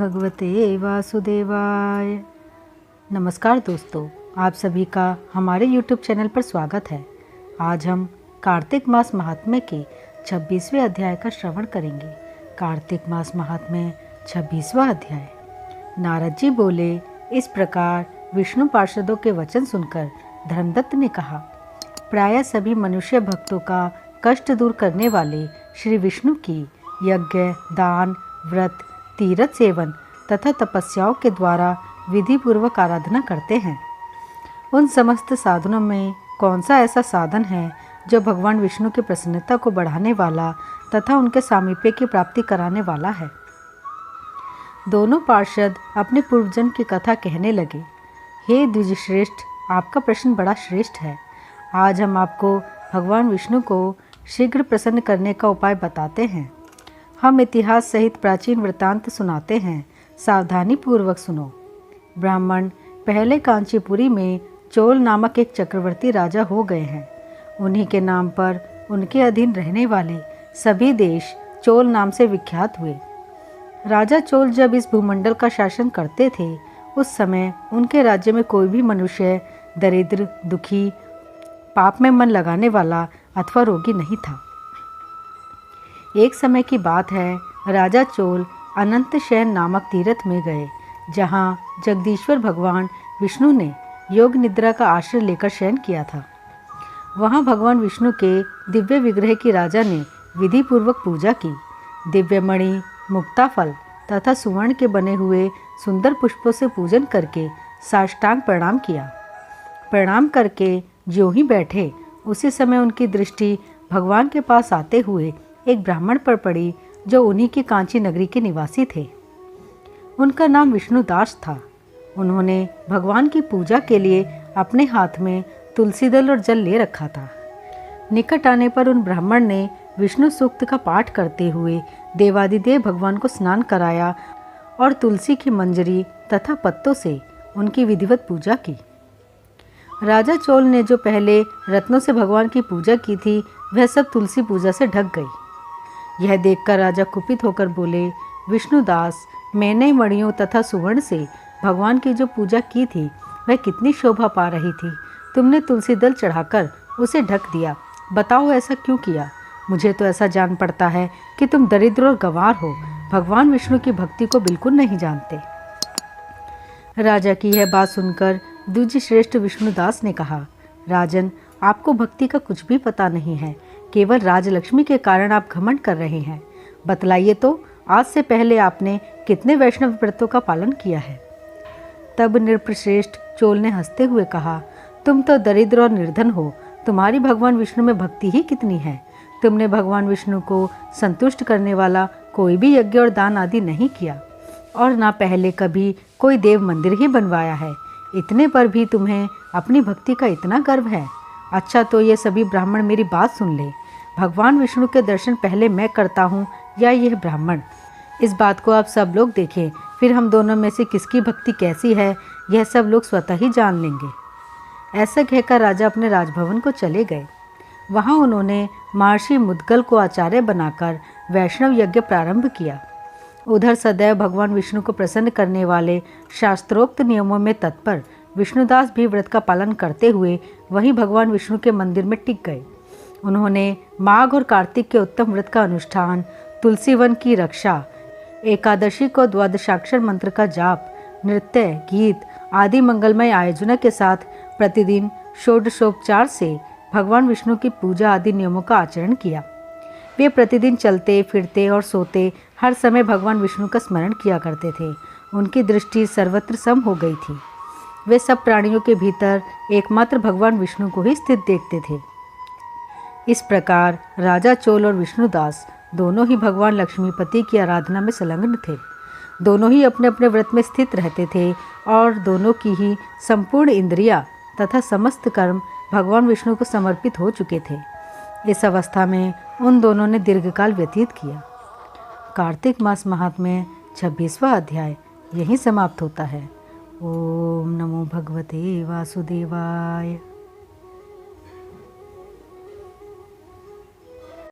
भगवते वासुदेवाय। नमस्कार दोस्तों, आप सभी का हमारे YouTube चैनल पर स्वागत है। आज हम कार्तिक मास महात्म्य के 26वें अध्याय का श्रवण करेंगे। कार्तिक मास महात्म्य 26वां अध्याय। नारद जी बोले, इस प्रकार विष्णु पार्षदों के वचन सुनकर धर्मदत्त ने कहा, प्रायः सभी मनुष्य भक्तों का कष्ट दूर करने वाले श्री विष्णु की यज्ञ, दान, व्रत, तीर्थ सेवन तथा तपस्याओं के द्वारा विधि पूर्वक आराधना करते हैं। उन समस्त साधनों में कौन सा ऐसा साधन है जो भगवान विष्णु की प्रसन्नता को बढ़ाने वाला तथा उनके सामीप्य की प्राप्ति कराने वाला है। दोनों पार्षद अपने पूर्वजन्म की कथा कहने लगे। हे द्विजश्रेष्ठ, आपका प्रश्न बड़ा श्रेष्ठ है। आज हम आपको भगवान विष्णु को शीघ्र प्रसन्न करने का उपाय बताते हैं। हम इतिहास सहित प्राचीन वृत्तांत सुनाते हैं, सावधानी पूर्वक सुनो। ब्राह्मण पहले कांचीपुरी में चोल नामक एक चक्रवर्ती राजा हो गए हैं। उन्हीं के नाम पर उनके अधीन रहने वाले सभी देश चोल नाम से विख्यात हुए। राजा चोल जब इस भूमंडल का शासन करते थे, उस समय उनके राज्य में कोई भी मनुष्य दरिद्र, दुखी, पाप में मन लगाने वाला अथवा रोगी नहीं था। एक समय की बात है, राजा चोल अनंत शयन नामक तीर्थ में गए, जहाँ जगदीश्वर भगवान विष्णु ने योग निद्रा का आश्रय लेकर शयन किया था। वहाँ भगवान विष्णु के दिव्य विग्रह की राजा ने विधि पूर्वक पूजा की। दिव्य मणि, मुक्ताफल तथा सुवर्ण के बने हुए सुंदर पुष्पों से पूजन करके साष्टांग प्रणाम किया। प्रणाम करके ज्यों ही बैठे, उसी समय उनकी दृष्टि भगवान के पास आते हुए एक ब्राह्मण पर पड़ी, जो उन्हीं की कांची नगरी के निवासी थे। उनका नाम विष्णुदास था। उन्होंने भगवान की पूजा के लिए अपने हाथ में तुलसी दल और जल ले रखा था। निकट आने पर उन ब्राह्मण ने विष्णु सूक्त का पाठ करते हुए देवादिदेव भगवान को स्नान कराया और तुलसी की मंजरी तथा पत्तों से उनकी विधिवत पूजा की। राजा चोल ने जो पहले रत्नों से भगवान की पूजा की थी, वह सब तुलसी पूजा से ढक गई। यह देखकर राजा कुपित होकर बोले, विष्णुदास, मैंने मणियों तथा सुवर्ण से भगवान की जो पूजा की थी, वह कितनी शोभा पा रही थी। तुमने तुलसी दल चढ़ाकर उसे ढक दिया। बताओ, ऐसा क्यों किया? मुझे तो ऐसा जान पड़ता है कि तुम दरिद्र और गंवार हो, भगवान विष्णु की भक्ति को बिल्कुल नहीं जानते। राजा की यह बात सुनकर द्विजश्रेष्ठ विष्णुदास ने कहा, राजन, आपको भक्ति का कुछ भी पता नहीं है। केवल राजलक्ष्मी के कारण आप घमंड कर रहे हैं। बतलाइए तो, आज से पहले आपने कितने वैष्णव व्रतों का पालन किया है? तब नृपश्रेष्ठ चोल ने हंसते हुए कहा, तुम तो दरिद्र और निर्धन हो। तुम्हारी भगवान विष्णु में भक्ति ही कितनी है। तुमने भगवान विष्णु को संतुष्ट करने वाला कोई भी यज्ञ और दान आदि नहीं किया, और ना पहले कभी कोई देव मंदिर ही बनवाया है। इतने पर भी तुम्हें अपनी भक्ति का इतना गर्व है। अच्छा, तो ये सभी ब्राह्मण मेरी बात सुन ले। भगवान विष्णु के दर्शन पहले मैं करता हूँ या यह ब्राह्मण? इस बात को आप सब लोग देखें, फिर हम दोनों में से किसकी भक्ति कैसी है, यह सब लोग स्वतः ही जान लेंगे। ऐसा कहकर राजा अपने राजभवन को चले गए। वहाँ उन्होंने महर्षि मुद्गल को आचार्य बनाकर वैष्णव यज्ञ प्रारंभ किया। उधर सदैव भगवान विष्णु को प्रसन्न करने वाले शास्त्रोक्त नियमों में तत्पर विष्णुदास भी व्रत का पालन करते हुए वहीं भगवान विष्णु के मंदिर में टिक गए। उन्होंने माघ और कार्तिक के उत्तम व्रत का अनुष्ठान, तुलसी वन की रक्षा, एकादशी को द्वादशाक्षर मंत्र का जाप, नृत्य, गीत आदि मंगलमय आयोजनों के साथ प्रतिदिन षोडशोपचार से भगवान विष्णु की पूजा आदि नियमों का आचरण किया। वे प्रतिदिन चलते फिरते और सोते हर समय भगवान विष्णु का स्मरण किया करते थे। उनकी दृष्टि सर्वत्र सम हो गई थी। वे सब प्राणियों के भीतर एकमात्र भगवान विष्णु को ही स्थित देखते थे। इस प्रकार राजा चोल और विष्णुदास दोनों ही भगवान लक्ष्मीपति की आराधना में संलग्न थे। दोनों ही अपने अपने व्रत में स्थित रहते थे और दोनों की ही संपूर्ण इंद्रियां तथा समस्त कर्म भगवान विष्णु को समर्पित हो चुके थे। इस अवस्था में उन दोनों ने दीर्घकाल व्यतीत किया। कार्तिक मास महात्म्य 26वां अध्याय यहीं समाप्त होता है। ओम नमो भगवते वासुदेवाय।